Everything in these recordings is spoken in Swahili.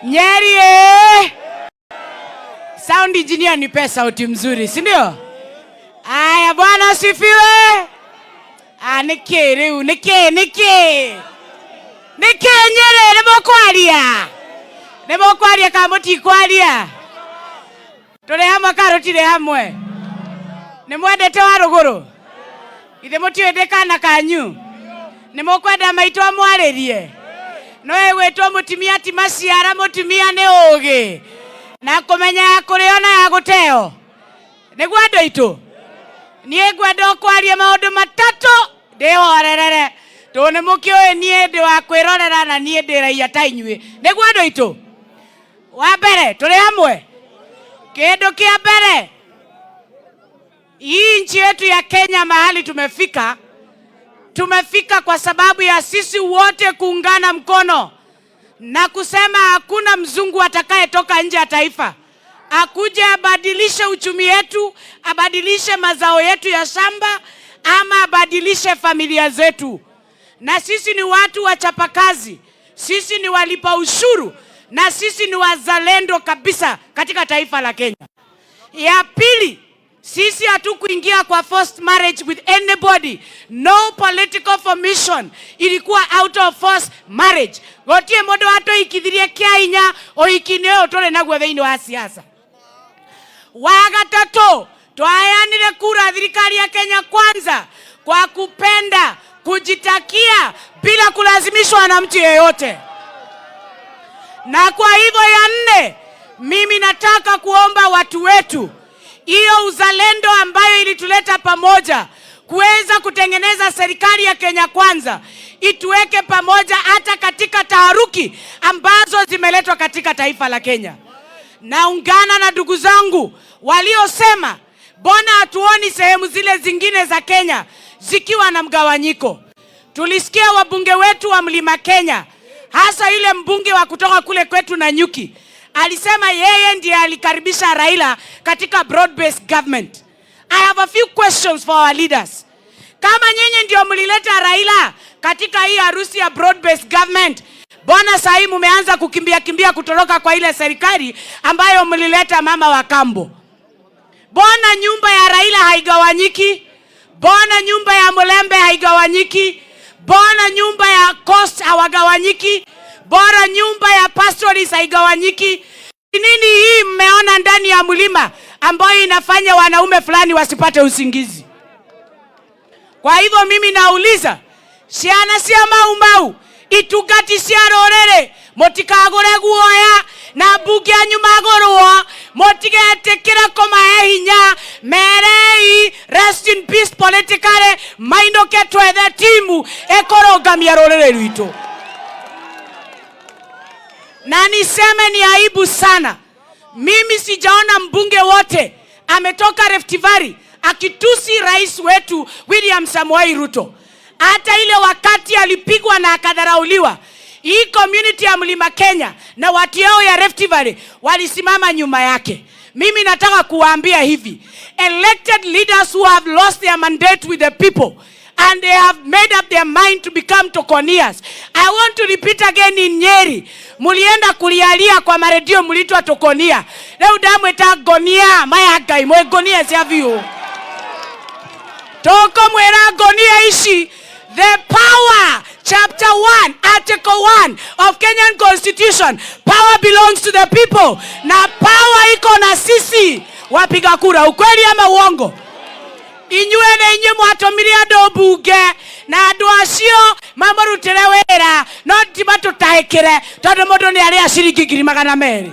Nyeri. Sound engineer nipe sauti mzuri, si ndio? Aya, Bwana asifiwe. Niki Nyeri nebo kwaria kama ti kwaria. Tore hamwe karotire hamwe. Nimwendete wa ruguru. Ithe mutiende kana kanyu. Nimukwenda maitwo amwaririe. No egwetwo mutumia ti maciara, mutumia ni ugi. Na kumenya kuriona ya guteo. Niguo andu aitu. Nie ngwenda kwaria maundu matatu ndihorerere. To ni mukioe nie ndi wa kwirorera na nie ndiraia ta inyue. Niguo andu aitu. Wa mbere turi hamwe. Kindu kia mbere. Hii nchi yetu ya Kenya mahali tumefika kwa sababu ya sisi wote kuungana mkono na kusema hakuna mzungu atakayetoka nje ya taifa akuje abadilishe uchumi yetu, abadilishe mazao yetu ya shamba, ama abadilishe familia zetu. Na sisi ni watu wachapakazi, sisi ni walipa ushuru, na sisi ni wazalendo kabisa katika taifa la Kenya. Ya pili, sisi hatukuingia kwa forced marriage with anybody. No political formation. Ilikuwa out of forced marriage. Gotie modo ato ikithirie kiainya o ikine otore naguo theini wa siasa. Wagatatu, twayanire kura thirikari ya Kenya Kwanza kwa kupenda, kujitakia bila kulazimishwa na mtu yeyote. Na kwa hivyo ya nne, mimi nataka kuomba watu wetu hiyo uzalendo ambayo ilituleta pamoja kuweza kutengeneza serikali ya Kenya Kwanza ituweke pamoja hata katika taharuki ambazo zimeletwa katika taifa la Kenya. Naungana na ndugu zangu waliosema bona hatuoni sehemu zile zingine za Kenya zikiwa na mgawanyiko. Tulisikia wabunge wetu wa Mlima Kenya, hasa ile mbunge wa kutoka kule kwetu Nanyuki, alisema yeye ndiye alikaribisha Raila katika broad-based government. I have a few questions for our leaders. Kama nyinyi ndio mlileta Raila katika hii harusi ya broad-based government, bona sahi mumeanza kimbia kutoroka kwa ile serikali ambayo mlileta mama wa kambo. Bona nyumba ya Raila haigawanyiki, bona nyumba ya Mulembe haigawanyiki, bona nyumba ya Coast hawagawanyiki, bora nyumba ya pastoralist haigawanyiki. Nini hii mmeona ndani ya mlima ambayo inafanya wanaume fulani wasipate usingizi? Kwa hivyo mimi nauliza, ciana cia mau itugati cia rorere motikagore guoya na mbunge anyu magorwo, motigetekera komahe hinya, merei rest in peace politically, maindoke twethe timu ekorogamia rorere rwito. Na niseme ni aibu sana, mimi sijaona mbunge wote ametoka Rift Valley akitusi rais wetu William Samoei Ruto. Hata ile wakati alipigwa na akadharauliwa, hii community ya Mlima Kenya na watu yao ya Rift Valley walisimama nyuma yake. Mimi nataka kuwaambia hivi, elected leaders who have lost their mandate with the people and they have made up their mind to become tokonias. I want to repeat again in Nyeri. Mulienda kulialia kwa maredio mulitwa tokonia. Leo damu itagonia maya gai mwegonia siavyo. Toko mwera gonia ishi. The power, chapter 1, article 1 of Kenyan Constitution. Power belongs to the people. Na power iko na sisi wapiga kura. Ukweli ama uongo? Inyue na inye mwatomiri ando bunge na andu acio mamurutire wira no tiba tutahikire tondu mundu ni ari ciringi 200,000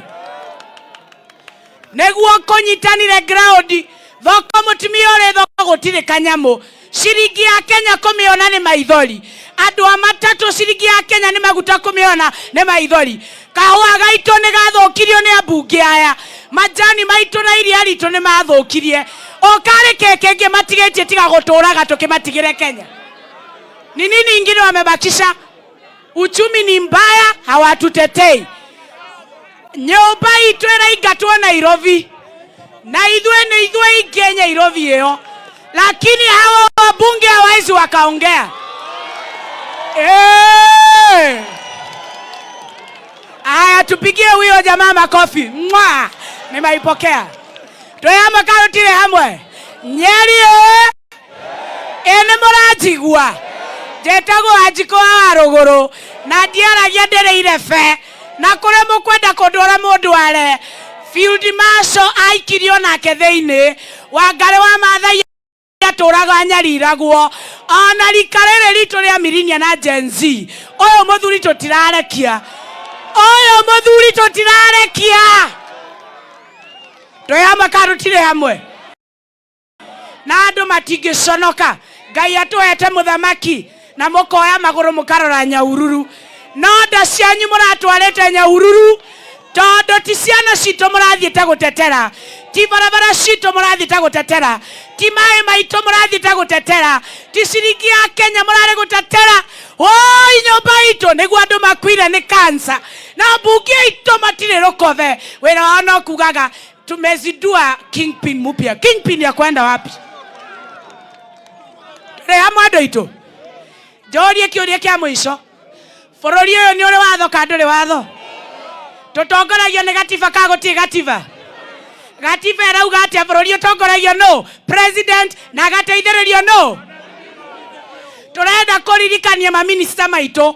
neguo konyitanire ground thoko mutumia uri thoko gutire kanyamu ciringi ya Kenya kumiona ni maithori andu amatatu ciringi ya Kenya ni maguta kumiona ni maithori kahua gaito ni gathukirio ni ambunge aya majani maito na iria rito ni mathukirie okare kekenge matigetie tiga guturaga tukimatigire Kenya. Ni nini ingine wamebakisha? Uchumi ni mbaya, hawatutetei. Nyumba itu iraingatwo Nairobi na ithuĩ ingĩ Nairobi hiyo, lakini hawa wabunge hawezi wakaongea. Aya Haya, tupigie huyo jamaa makofi. Mwa! Nimeipokea. Toyama karotire hamwe. Nyeri ene mũranjigua. Njĩtagwo Wanjikũ wa Rũgũrũ na ndiaragia ndereire fe na kũrĩa mũkwenda kũndwara mũndũ are. Field Marshal aikirio nake thĩinĩ. Wangari wa Maathai atũraga nyariragwo. Ona rika rĩrĩ ritũ rĩa Mirinia na Gen Z. Ũyũ mũthuri tũtirarekia. Oyo mũthuri tũtirarekia. Toyama karutire hamwe. Na andũ matingĩconoka. Ngai atũhete mũthamaki na mũkoya magũrũ mũkarora Nyahururu. No nda cianyu mũratwarĩte Nyahururu tondũ ti ciana citũ mũrathiĩte gũtetera. Ti barabara citũ mũrathiĩte gũtetera. Ti maĩ maitũ mũrathiĩte gũtetera. Ti ciringi ya Kenya mũrarĩ gũtetera. Oi nyũmba itũ nĩguo andũ makuire nĩ kansa. Na mbunge itũ matirĩ rũkothe. Wĩra wao no kugaga tumezindua kingpin mpya. Kingpin ya kwenda wapi? Hamwe andũ itũ. Njorie kĩũria kĩa mũico. Bũrũri ũyũ nĩ ũrĩ watho kana ndũrĩ watho? Tũtongoragio nĩ gatiba ka gũtirĩ gatiba? Gatiba ĩrauga atĩa bũrũri ũtongoragio no? President na agateithĩrĩrio no? Tũrenda kũririkania maminista maitũ.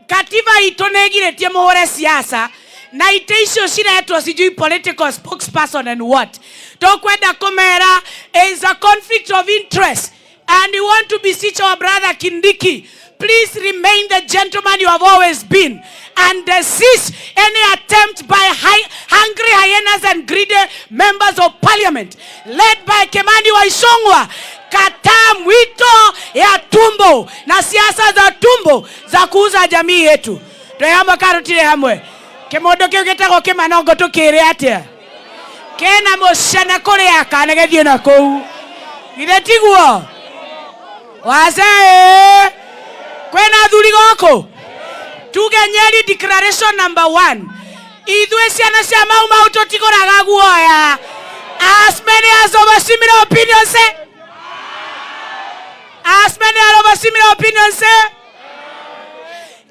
Katiba itũ nĩ ĩgirĩtie mũhũre siasa. Na ite icio ciretwo sijui political spokesperson and what. Tũkwenda kũmera is a conflict of interest. And we want to beseech our brother Kindiki, please remain the gentleman you have always been and desist any attempt by hungry hyenas and greedy members of parliament led by Kimani Waisongwa. Kataa mwito ya tumbo na siasa za tumbo za kuuza jamii yetu. Toyama karutire hamwe. Kĩmondo kĩu gĩtagwo kĩmanongo tũkĩrĩ atĩa? Kena mũcana kũrĩa kana gĩthiĩ na kũu. Githĩ tiguo? Wazee kwena thuri goko. Tuge Nyeri declaration number 1. Ithuĩ ciana cia mau tũtigũraga guoya. As many as of a similar opinion say. As many as of a similar opinion say.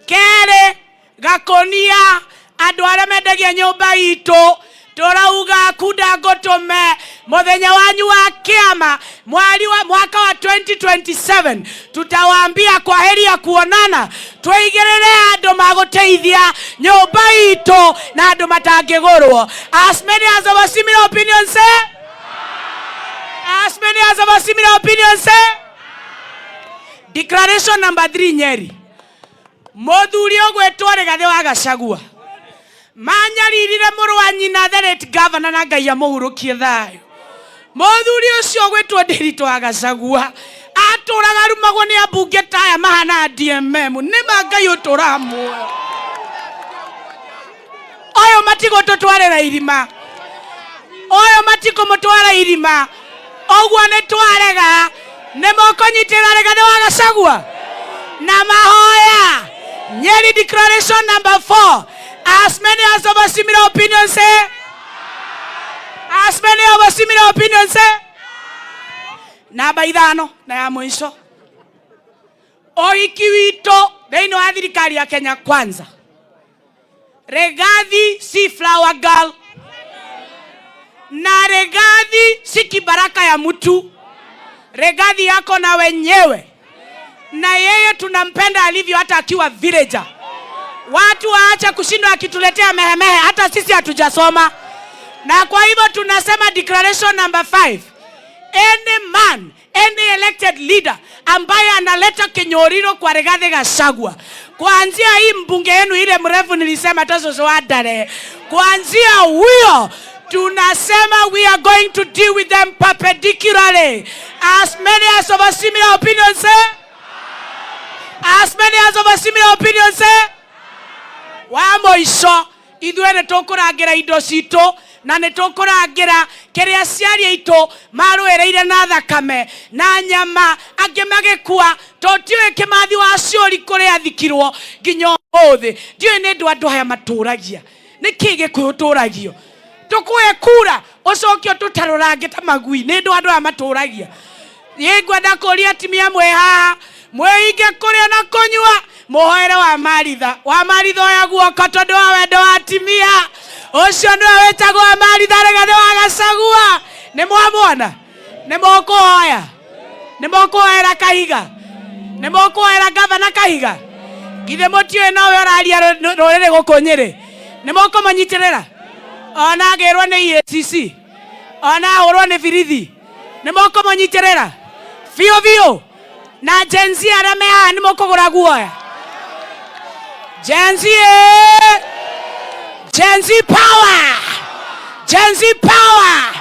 Kere gakonia andũ arĩa mendagia nyũmba itũ. Turauga kuda gotome mũthenya wanyu wa kĩama mwaka wa 2027 tutawaambia kwa heri ya kuonana. Twĩigĩrĩre andũ magũteithia nyũmba itũ na andũ matangĩgũrwo. As many as of a similar opinion say. As many as of a similar opinion say. Declaration number 3 Nyeri. Mũthuri ũgwĩtwo Rigathĩ wa Gachagua manyaririre mũrũ wa nyina the late governor na Ngai amũhurũkie thayũ. Mũthuri ũcio ũgwĩtwo Ndiritu wa Gachagua atũraga rumagwo nĩ ambunge taya mahana DMM. Nĩma Ngai ũtũra muoyo. Ũyũ matigũtũtwarĩra irima. Ũyũ matikũmũtwara irima. Ũguo nĩ twarega. Nĩmũkũnyitĩra Rigathĩ wa Gachagua na mahoya. Nyeri declaration number 4. As many as of a similar opinion say. As many of a similar opinion say. Namba ithano na ya mũico. Ũhiki witũ thĩinĩ wa thirikari ya Kenya Kwanza. Rigathi si flower girl. Na Rigathi si kibaraka ya mtu. Rigathi yako na wenyewe. Na yeye tunampenda alivyo hata akiwa villager. Watu waacha kushindwa akituletea mehemehe hata sisi hatujasoma. Na kwa hivyo tunasema declaration number 5. Any man, any elected leader ambaye analeta kinyoriro kwa Rigathĩ Gachagua. Kuanzia hii mbunge yenu ile mrefu nilisema Tazo Wadare. Kuanzia huyo tunasema we are going to deal with them perpendicularly. As many as of a similar opinion say. As many as of a similar opinion say. Wa mũico ithuĩ nĩ tũkũrangĩra indo citũ na nĩ tũkũrangĩra kĩrĩa ciari aitũ marũĩrĩire na thakame na nyama angĩ magĩkua. Tũtiũĩ Kĩmathi wa Ciũri kũrĩa athikirwo nginya ũmũthĩ. Ndiũĩ nĩ andũ aya matũragia. Nĩ kĩĩ Gĩkũyũ tũragio? Tũkũhe kura ũcokio tũtarũrange ta magui. Nĩ andũ aya matũragia. Yegwenda kuria timia mwe haha mweinge kuria na kunyua muhoere wa Maritha ya guoko tondu wa wendo wa timia ucio niwe wetagwo wa Maritha regane wa Gacagua. Ni mwamwona? Ni mukuhoya? Ni mukuhoera Kahiga? Ni mukuhoera gavana Kahiga? Githe mutiwe nowe uraria ruriri guku Nyeri? Ni mukumanyitirira? Ona agirwo ni EACC, ona ahurwo ni birithi, ni mukumanyitirira biũ na Gen Z arĩa me haha nĩ mũkũgũra guoya? Gen Z, Gen Z power, Gen Z power,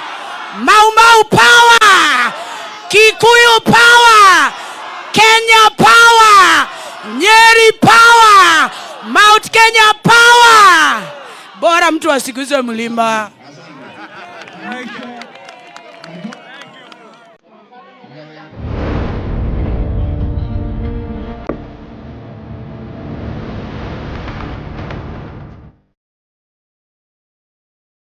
Mau Mau power, Kikuyu power, Kenya power, Nyeri power, Mount Kenya power. Bora mtu asiguzwe mlima.